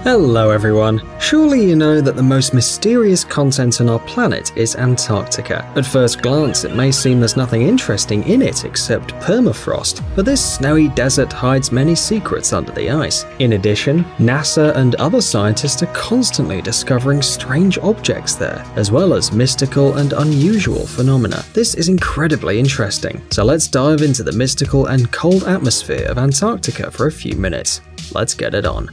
Hello everyone. Surely you know that the most mysterious continent on our planet is Antarctica. At first glance, it may seem there's nothing interesting in it except permafrost, but this snowy desert hides many secrets under the ice. In addition, NASA and other scientists are constantly discovering strange objects there, as well as mystical and unusual phenomena. This is incredibly interesting, so let's dive into the mystical and cold atmosphere of Antarctica for a few minutes. Let's get it on.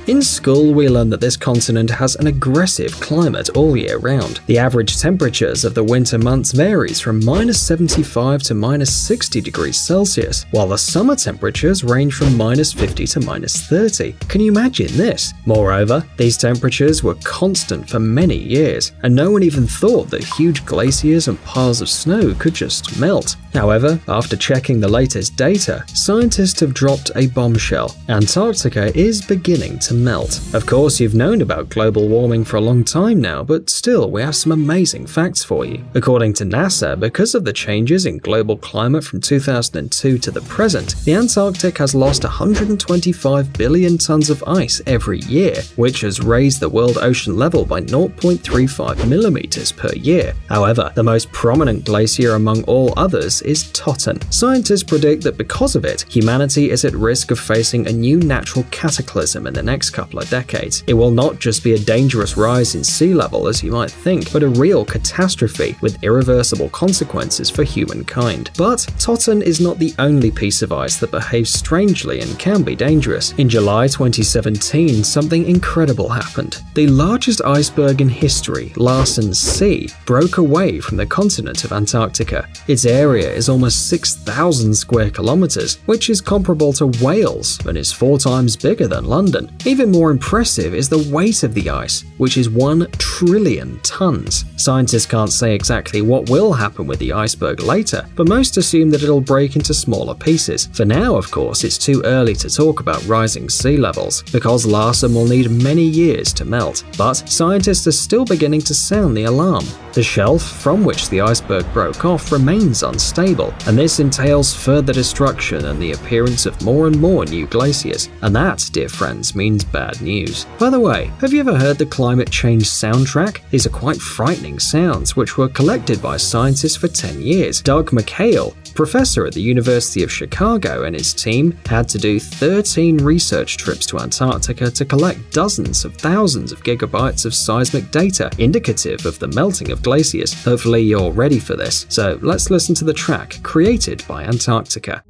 In school, we learned that this continent has an aggressive climate all year round. The average temperatures of the winter months varies from -75 to -60 degrees Celsius, while the summer temperatures range from -50 to -30. Can you imagine this? Moreover, these temperatures were constant for many years, and no one even thought that huge glaciers and piles of snow could just melt. However, after checking the latest data, scientists have dropped a bombshell. Antarctica is beginning to melt. Of course, you've known about global warming for a long time now, but still, we have some amazing facts for you. According to NASA, because of the changes in global climate from 2002 to the present, the Antarctic has lost 125 billion tons of ice every year, which has raised the world ocean level by 0.35 millimeters per year. However, the most prominent glacier among all others is Totten. Scientists predict that because of it, humanity is at risk of facing a new natural cataclysm in the next couple of decades. It will not just be a dangerous rise in sea level as you might think, but a real catastrophe with irreversible consequences for humankind. But Totten is not the only piece of ice that behaves strangely and can be dangerous. In July 2017, something incredible happened. The largest iceberg in history, Larsen C, broke away from the continent of Antarctica. Its area is almost 6,000 square kilometers, which is comparable to Wales and is 4 times bigger than London. Even more impressive is the weight of the ice, which is 1 trillion tons. Scientists can't say exactly what will happen with the iceberg later, but most assume that it'll break into smaller pieces. For now, of course, it's too early to talk about rising sea levels, because Larsen will need many years to melt. But scientists are still beginning to sound the alarm. The shelf from which the iceberg broke off remains unstable, and this entails further destruction and the appearance of more and more new glaciers. And that, dear friends, means bad news. By the way, have you ever heard the climate change soundtrack? These are quite frightening sounds which were collected by scientists for 10 years. Doug McHale, professor at the University of Chicago, and his team had to do 13 research trips to Antarctica to collect dozens of thousands of gigabytes of seismic data indicative of the melting of glaciers. Hopefully you're ready for this, so let's listen to the track created by Antarctica.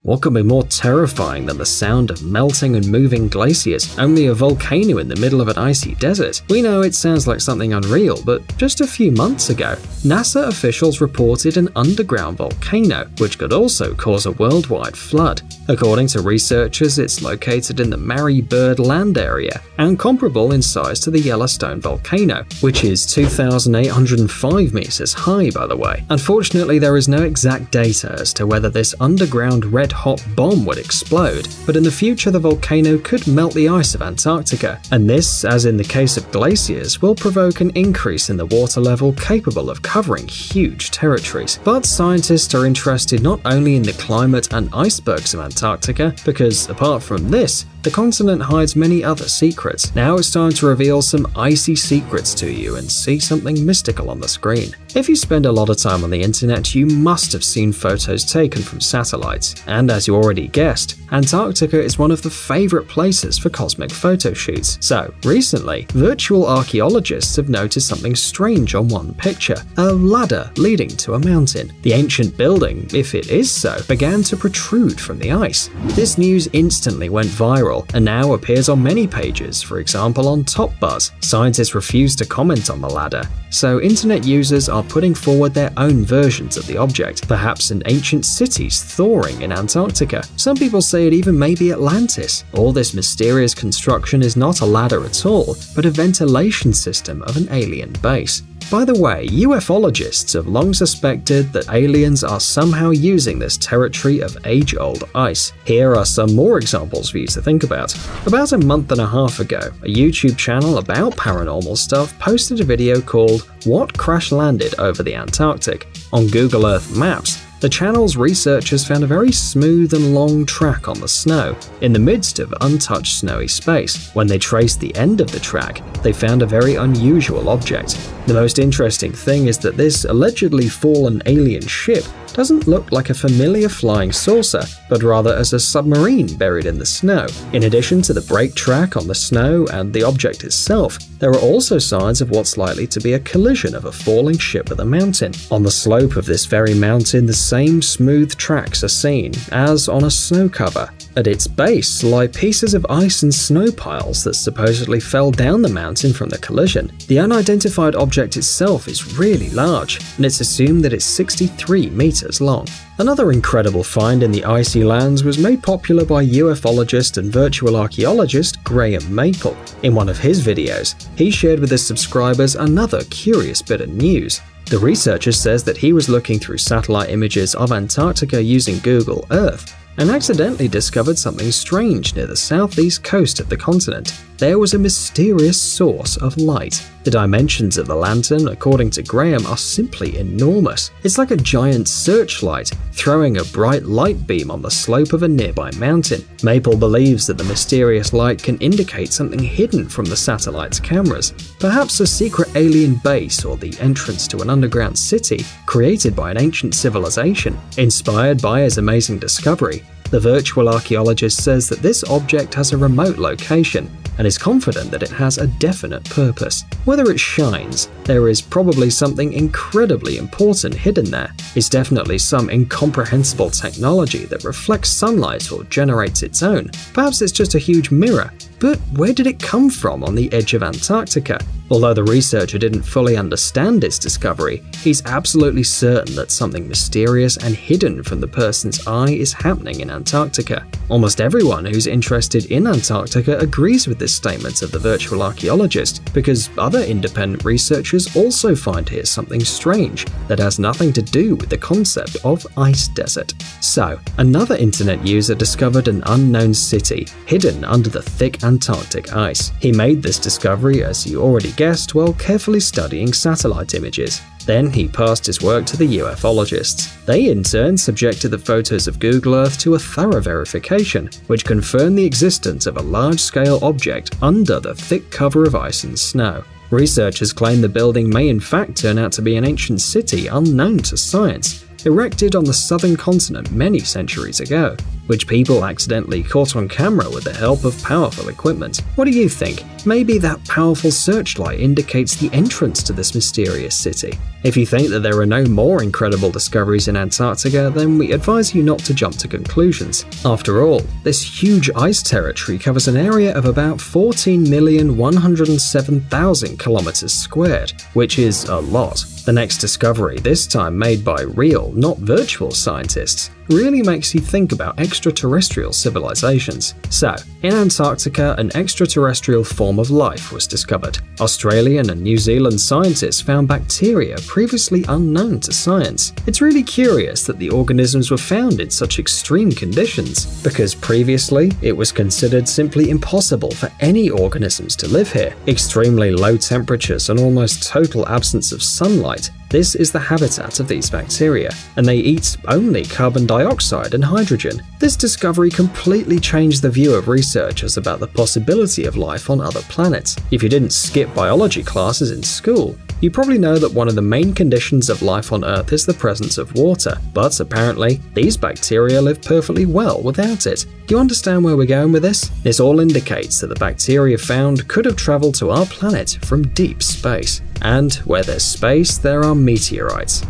What could be more terrifying than the sound of melting and moving glaciers? Only a volcano in the middle of an icy desert. We know it sounds like something unreal, but just a few months ago, NASA officials reported an underground volcano, which could also cause a worldwide flood. According to researchers, it's located in the Mary Bird Land area and comparable in size to the Yellowstone volcano, which is 2,805 meters high, by the way. Unfortunately, there is no exact data as to whether this underground red-hot bomb would explode, but in the future the volcano could melt the ice of Antarctica, and this, as in the case of glaciers, will provoke an increase in the water level capable of covering huge territories. But scientists are interested not only in the climate and icebergs of Antarctica, because apart from this, the continent hides many other secrets. Now it's time to reveal some icy secrets to you and see something mystical on the screen. If you spend a lot of time on the internet, you must have seen photos taken from satellites. And as you already guessed, Antarctica is one of the favorite places for cosmic photo shoots. So, recently, virtual archaeologists have noticed something strange on one picture: a ladder leading to a mountain. The ancient building, if it is so, began to protrude from the ice. This news instantly went viral and now appears on many pages, for example on TopBuzz. Scientists refuse to comment on the ladder, so internet users are putting forward their own versions of the object, perhaps an ancient city's thawing in Antarctica. Some people say it even may be Atlantis. All this mysterious construction is not a ladder at all, but a ventilation system of an alien base. By the way, ufologists have long suspected that aliens are somehow using this territory of age-old ice. Here are some more examples for you to think about. About a month and a half ago, a YouTube channel about paranormal stuff posted a video called "What Crash Landed Over the Antarctic?" On Google Earth Maps. The channel's researchers found a very smooth and long track on the snow, in the midst of untouched snowy space. When they traced the end of the track, they found a very unusual object. The most interesting thing is that this allegedly fallen alien ship doesn't look like a familiar flying saucer, but rather as a submarine buried in the snow. In addition to the brake track on the snow and the object itself, there are also signs of what's likely to be a collision of a falling ship with a mountain. On the slope of this very mountain, the same smooth tracks are seen as on a snow cover. At its base lie pieces of ice and snow piles that supposedly fell down the mountain from the collision. The unidentified object itself is really large, and it's assumed that it's 63 meters long. Another incredible find in the icy lands was made popular by ufologist and virtual archaeologist Graham Maple. In one of his videos, he shared with his subscribers another curious bit of news. The researcher says that he was looking through satellite images of Antarctica using Google Earth and accidentally discovered something strange near the southeast coast of the continent. There was a mysterious source of light. The dimensions of the lantern, according to Graham, are simply enormous. It's like a giant searchlight throwing a bright light beam on the slope of a nearby mountain. Maple believes that the mysterious light can indicate something hidden from the satellite's cameras, perhaps a secret alien base or the entrance to an underground city created by an ancient civilization. Inspired by his amazing discovery, the virtual archaeologist says that this object has a remote location and is confident that it has a definite purpose. Whether it shines, there is probably something incredibly important hidden there. It's definitely some incomprehensible technology that reflects sunlight or generates its own. Perhaps it's just a huge mirror. But where did it come from on the edge of Antarctica? Although the researcher didn't fully understand its discovery, he's absolutely certain that something mysterious and hidden from the person's eye is happening in Antarctica. Almost everyone who's interested in Antarctica agrees with this statement of the virtual archaeologist, because other independent researchers also find here something strange that has nothing to do with the concept of ice desert. So, another internet user discovered an unknown city hidden under the thick Antarctic ice. He made this discovery, as you already guessed, while carefully studying satellite images. Then he passed his work to the ufologists. They in turn subjected the photos of Google Earth to a thorough verification, which confirmed the existence of a large-scale object under the thick cover of ice and snow. Researchers claim the building may in fact turn out to be an ancient city unknown to science, erected on the southern continent many centuries ago, which people accidentally caught on camera with the help of powerful equipment. What do you think? Maybe that powerful searchlight indicates the entrance to this mysterious city. If you think that there are no more incredible discoveries in Antarctica, then we advise you not to jump to conclusions. After all, this huge ice territory covers an area of about 14,107,000 kilometers squared, which is a lot. The next discovery, this time made by real, not virtual scientists, really makes you think about extraterrestrial civilizations. So, in Antarctica, an extraterrestrial form of life was discovered. Australian and New Zealand scientists found bacteria previously unknown to science. It's really curious that the organisms were found in such extreme conditions, because previously it was considered simply impossible for any organisms to live here. Extremely low temperatures and almost total absence of sunlight. This is the habitat of these bacteria, and they eat only carbon dioxide and hydrogen. This discovery completely changed the view of researchers about the possibility of life on other planets. If you didn't skip biology classes in school, you probably know that one of the main conditions of life on Earth is the presence of water, but apparently these bacteria live perfectly well without it. Do you understand where we're going with this? This all indicates that the bacteria found could have traveled to our planet from deep space. And where there's space, there are meteorites.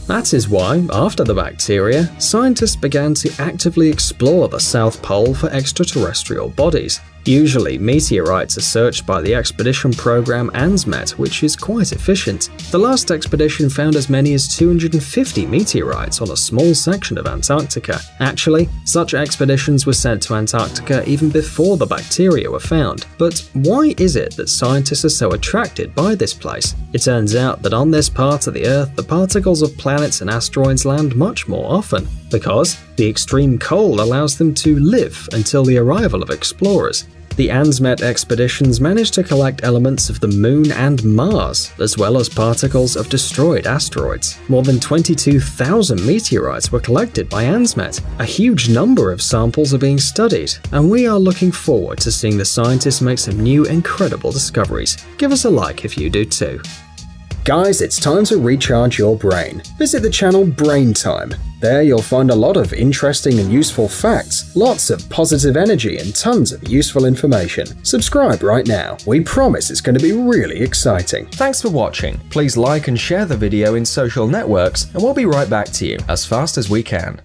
That is why, after the bacteria, scientists began to actively explore the South Pole for extraterrestrial bodies. Usually, meteorites are searched by the expedition program ANSMET, which is quite efficient. The last expedition found as many as 250 meteorites on a small section of Antarctica. Actually, such expeditions were sent to Antarctica even before the bacteria were found. But why is it that scientists are so attracted by this place? It turns out that on this part of the Earth, the particles of planets and asteroids land much more often, because the extreme cold allows them to live until the arrival of explorers. The ANSMET expeditions managed to collect elements of the Moon and Mars, as well as particles of destroyed asteroids. More than 22,000 meteorites were collected by ANSMET. A huge number of samples are being studied, and we are looking forward to seeing the scientists make some new incredible discoveries. Give us a like if you do too. Guys, it's time to recharge your brain. Visit the channel Brain Time. There you'll find a lot of interesting and useful facts, lots of positive energy and tons of useful information. Subscribe right now. We promise it's going to be really exciting. Thanks for watching. Please like and share the video in social networks, and we'll be right back to you as fast as we can.